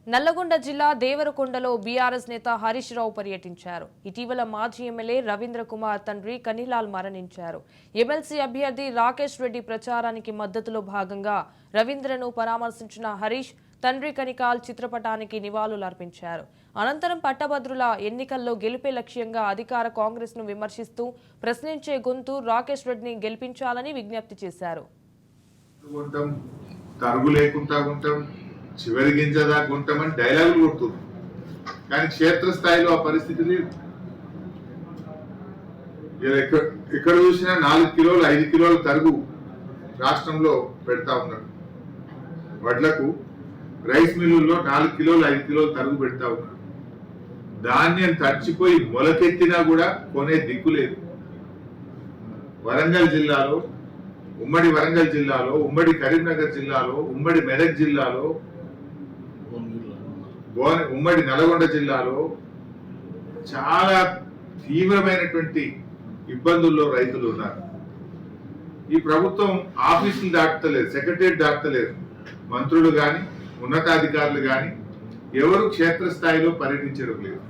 నల్లగొండ జిల్లా దేవరకొండలో బీఆర్ఎస్ నేత హరీష్ రావు పర్యటించారు. ఇటీవల మాజీ ఎమ్మెల్యే రవీంద్ర కుమార్ తండ్రి కనిలాల్ మరణించారు. ఎమ్మెల్సీ అభ్యర్థి రాకేష్ రెడ్డి ప్రచారానికి మద్దతులో భాగంగా రవీంద్రను పరామర్శించిన హరీష్ తండ్రి కనికాల్ చిత్రపటానికి నివాళులర్పించారు. అనంతరం పట్టభద్రుల ఎన్నికల్లో గెలుపే లక్ష్యంగా అధికార కాంగ్రెస్ ను విమర్శిస్తూ ప్రశ్నించే గొంతు రాకేష్ రెడ్డిని గెలిపించాలని విజ్ఞప్తి చేశారు. చివరి గింజదా గుంటామని డైలాగులు కొడుతుంది, కానీ క్షేత్రస్థాయిలో ఆ పరిస్థితి లేదు. ఎక్కడ చూసినా 4 కిలోలు 5 కిలోల తరుగు రాష్ట్రంలో పెడతా ఉన్నారు. వడ్లకు రైస్ మిల్లుల్లో 4 కిలోలు 5 కిలోలు తరుగు పెడతా ఉన్నారు. ధాన్యం తడిచిపోయి మొలకెత్తినా కూడా కొనే దిక్కు లేదు. వరంగల్ జిల్లాలో, ఉమ్మడి వరంగల్ జిల్లాలో, ఉమ్మడి కరీంనగర్ జిల్లాలో, ఉమ్మడి మెదక్ జిల్లాలో, ఉమ్మడి నల్గొండ జిల్లాలో చాలా తీవ్రమైనటువంటి ఇబ్బందుల్లో రైతులు ఉన్నారు. ఈ ప్రభుత్వం ఆఫీసులు దాటుతలేదు, సెక్రటరియట్ దాటుతలేదు. మంత్రులు కానీ ఉన్నతాధికారులు కానీ ఎవరు క్షేత్రస్థాయిలో పర్యటించడం లేదు.